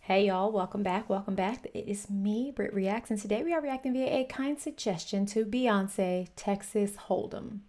Hey y'all, welcome back. Welcome back. It is me, BrittReacts, and today we are reacting via a kind suggestion to Beyonce, Texas Hold'em.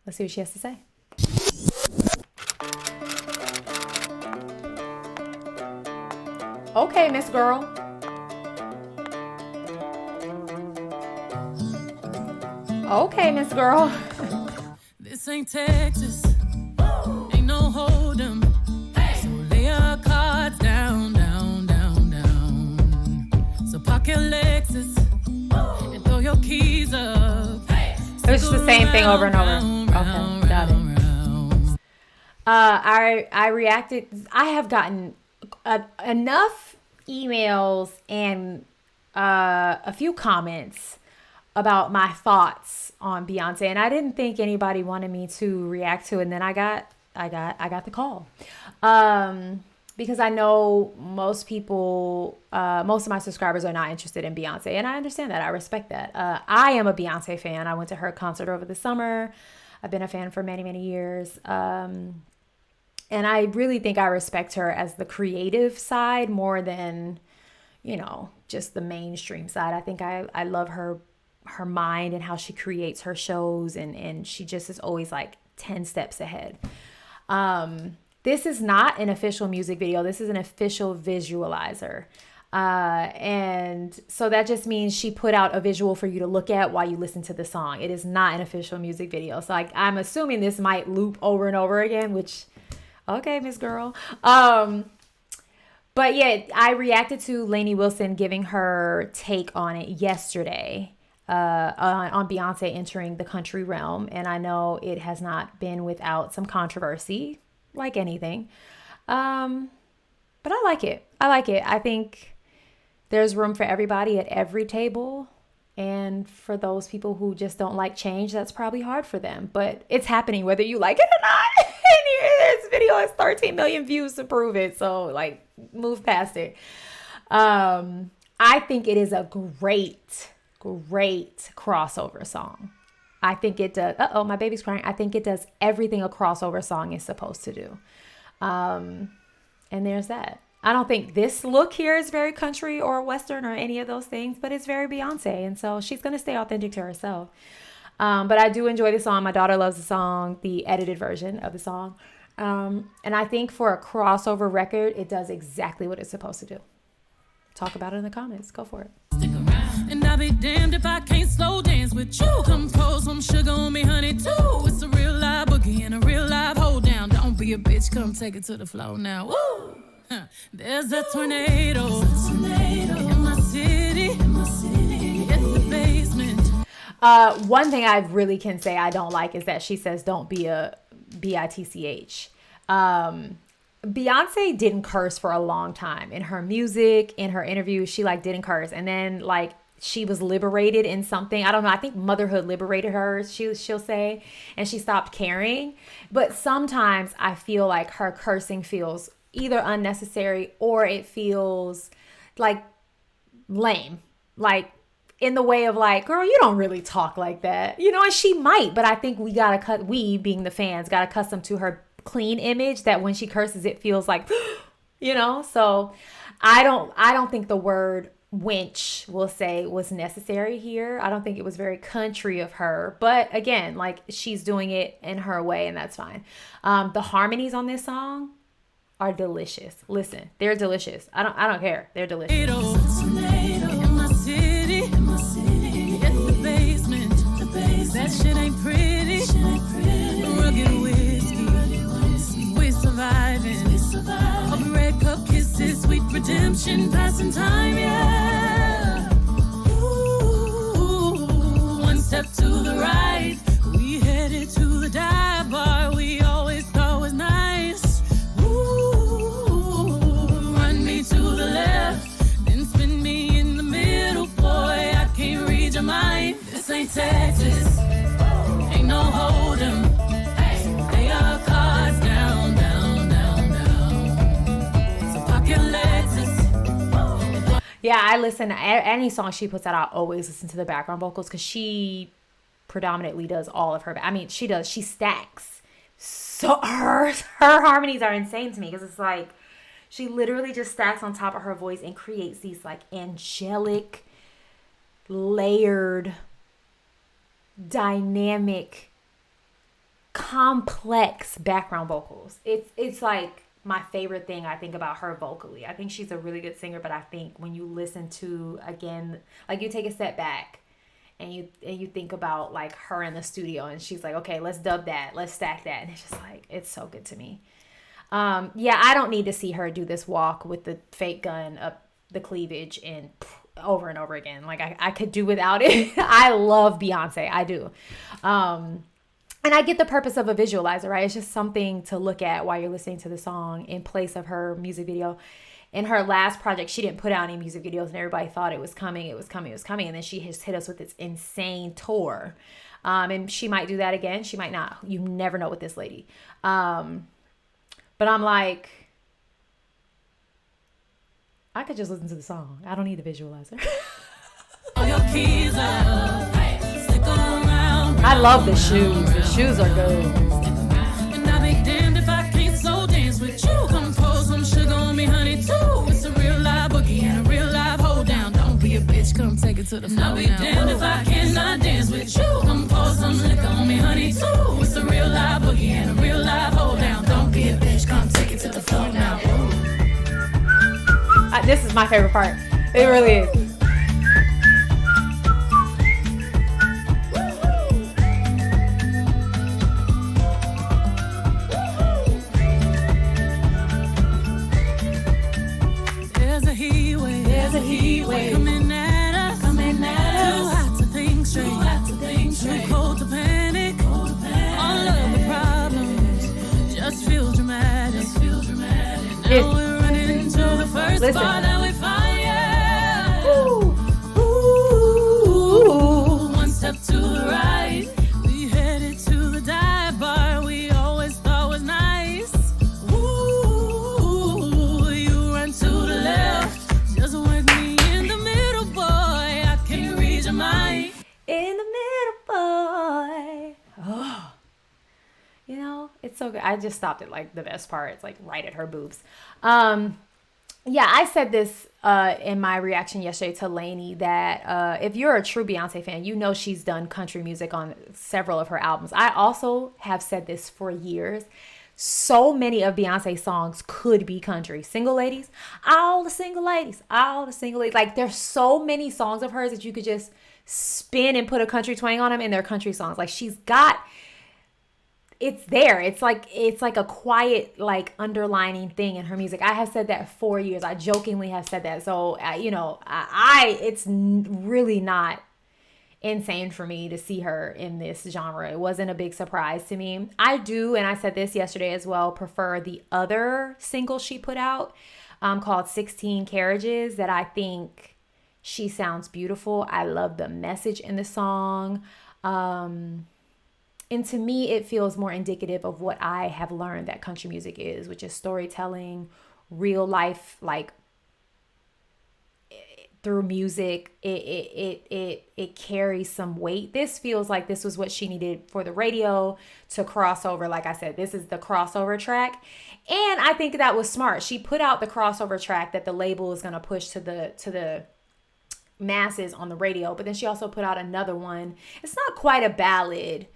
Let's see what she has to say. Okay, Miss Girl. Okay, Miss Girl. This ain't Texas, ain't no hold'em. So lay your cards down, down, down, down. So park your Lexus and throw your keys up. It's the same thing over and over. Okay, got it. I reacted. I have gotten enough emails and a few comments about my thoughts on Beyonce, and I didn't think anybody wanted me to react to it. And then I got the call, because I know most people, most of my subscribers are not interested in Beyonce, and I understand that. I respect that. I am a Beyonce fan. I went to her concert over the summer. I've been a fan for many, many years. And I really think I respect her as the creative side more than, just the mainstream side. I think I love her mind and how she creates her shows, and she just is always like 10 steps ahead. This is not an official music video. This is an official visualizer. And so that just means she put out a visual for you to look at while you listen to the song. It is not an official music video. So I'm assuming this might loop over and over again, which, okay, Miss Girl. But yeah, I reacted to Lainey Wilson giving her take on it yesterday, on Beyonce entering the country realm. And I know it has not been without some controversy, like anything. But I like it. I think there's room for everybody at every table. And for those people who just don't like change, that's probably hard for them. But it's happening whether you like it or not. And this video has 13 million views to prove it. So, move past it. I think it is a great crossover song. I think it does. My baby's crying. I think it does everything a crossover song is supposed to do. And there's that. I don't think this look here is very country or Western or any of those things, but it's very Beyonce. And so she's going to stay authentic to herself. But I do enjoy the song. My daughter loves the song, the edited version of the song. And I think for a crossover record, it does exactly what it's supposed to do. Talk about it in the comments. Go for it. Stick around. And I'll be damned if I can't slow dance with you. Come pour some sugar on me, honey, too. It's a real live boogie and a real live hold down. Don't be a bitch, come take it to the floor now. Woo! There's a tornado in my city, in the basement. One thing I really can say I don't like is that she says don't be a bitch. Beyonce didn't curse for a long time in her music, in her interviews. She didn't curse, and then she was liberated in something. I don't know. I think motherhood liberated her. She'll say, and she stopped caring. But sometimes I feel like her cursing feels either unnecessary or it feels lame, in the way of girl, you don't really talk like that, and she might, but I think we being the fans got accustomed to her clean image that when she curses it feels like so I don't think the word winch, we'll say, was necessary here. I don't think it was very country of her, but again, she's doing it in her way, and that's fine. The harmonies on this song are delicious. Listen, they're delicious. I don't care. They're delicious. In my city, in the basement. That shit ain't pretty. Rugged whiskey, we're surviving. Over red cup kisses, sweet redemption, passing time, yeah. Ooh, one step to the right, we headed to the dive bar we always thought was nice. To the left, then spin me in the middle, boy, I can't read your mind. This ain't Texas, ain't no hold'em. Lay your cards down, down, down, down. So park your Lexus. Yeah, I listen to any song she puts out. I always listen to the background vocals because she predominantly does all of her. She stacks. So her harmonies are insane to me because it's She literally just stacks on top of her voice and creates these like angelic, layered, dynamic, complex background vocals. It's like my favorite thing I think about her vocally. I think she's a really good singer, but I think when you listen to, again, like you take a step back and you think about like her in the studio and she's like, okay, let's dub that, let's stack that, and it's just like, it's so good to me. Yeah, I don't need to see her do this walk with the fake gun up the cleavage and over and over again. Like I could do without it. I love Beyonce, I do. And I get the purpose of a visualizer, right? It's just something to look at while you're listening to the song in place of her music video. In her last project, she didn't put out any music videos and everybody thought it was coming. And then she has hit us with this insane tour. And she might do that again. She might not. You never know with this lady. But I'm like, I could just listen to the song. I don't need the visualizer. I love the shoes. The shoes are good. And I'll be damned if I can't slow dance with you. Come pour some sugar on me, honey, too. It's a real live boogie and a real live hold down. Don't be a bitch, come take it to the floor. I'll be damned if I cannot dance with you. Come pour some liquor on me, honey, too. It's a real live boogie and a real live hold down. Don't be a bitch, come take it to the floor now. This is my favorite part. It really is. Coming at us. Too hot to think straight. Too cold to panic. All of the problems just feel dramatic. Now we're running into the first bar that we find. Yeah. Ooh. One step to the right. We headed to the dive bar we always thought was nice. Ooh, you run to the left. Just work me in the middle, boy. I can't read your mind. In the middle, boy. Oh. You know, it's so good. I just stopped at like the best part. It's like right at her boobs. Yeah, I said this in my reaction yesterday to Lainey that if you're a true Beyonce fan, you know she's done country music on several of her albums. I also have said this for years. So many of Beyonce's songs could be country. Single ladies, all the single ladies. Like there's so many songs of hers that you could just spin and put a country twang on them and they're country songs. Like she's got, it's there. It's like a quiet, like underlining thing in her music. I have said that for years. I jokingly have said that. So, it's really not insane for me to see her in this genre. It wasn't a big surprise to me. I do, and I said this yesterday as well, prefer the other single she put out called 16 Carriages, that I think she sounds beautiful. I love the message in the song. And to me, it feels more indicative of what I have learned that country music is, which is storytelling, real life, like through music. It carries some weight. This feels like this was what she needed for the radio to cross over. Like I said, this is the crossover track. And I think that was smart. She put out the crossover track that the label is going to push to the masses on the radio. But then she also put out another one. It's not quite a ballad,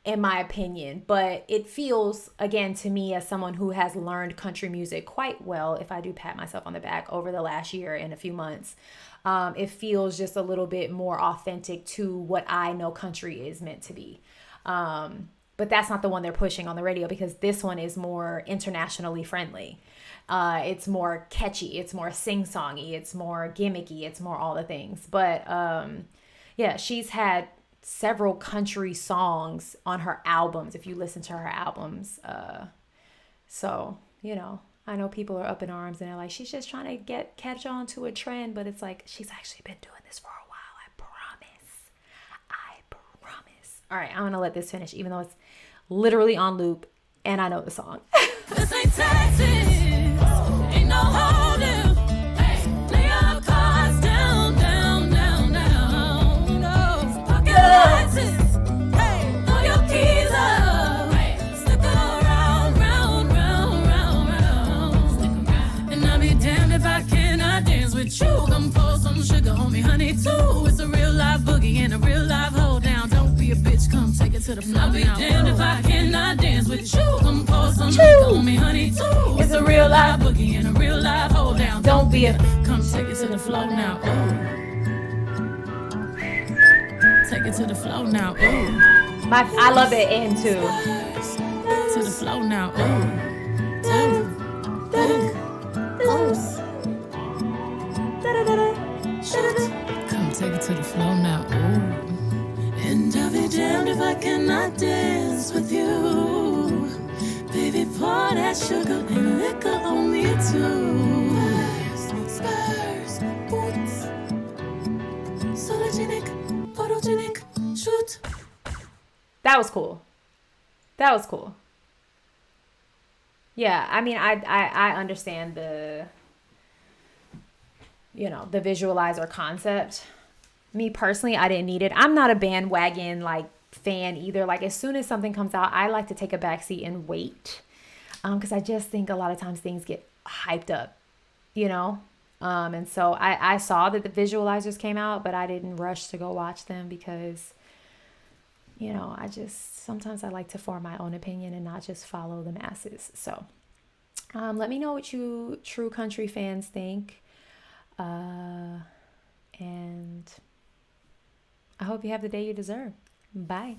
in my opinion, but it feels, again, to me as someone who has learned country music quite well, if I do pat myself on the back, over the last year and a few months, it feels just a little bit more authentic to what I know country is meant to be. But that's not the one they're pushing on the radio, because this one is more internationally friendly. It's more catchy. It's more sing-songy. It's more gimmicky. It's more all the things. But yeah, she's had several country songs on her albums, if you listen to her albums. So, I know people are up in arms and they're like, she's just trying to catch on to a trend, but it's like, she's actually been doing this for a while. I promise. All right, I'm going to let this finish, even though it's literally on loop and I know the song. This ain't Texas. Ain't no holding. Lay your cards down. No. Pocket license. Throw your keys up. Stick around. Stick around. with you. Come pour some sugar on me, honey, too. It's a real live boogie and a real live hold down. Don't be a bitch, come take it to the floor. I'll be damned if I cannot dance with you. Come pour some sugar on me, honey, too. It's a real live boogie and a real live hold down. Don't be a, come take it to the floor now. Ooh. Take it to the floor now. Ooh. I love that end too. To the floor now. Ooh. Come take it to the floor now. Ooh. And I'll be damned if I cannot dance with you. Baby, pour that sugar and liquor on me too. Spurs, boots, sologenic, photogenic, shoot. That was cool. That was cool. Yeah, I mean, I understand the, you know, the visualizer concept. Me personally, I didn't need it. I'm not a bandwagon like fan either. Like as soon as something comes out, I like to take a backseat and wait, because I just think a lot of times things get hyped up, you know. And so I saw that the visualizers came out, but I didn't rush to go watch them because, you know, sometimes I like to form my own opinion and not just follow the masses. So let me know what you true country fans think. And I hope you have the day you deserve. Bye.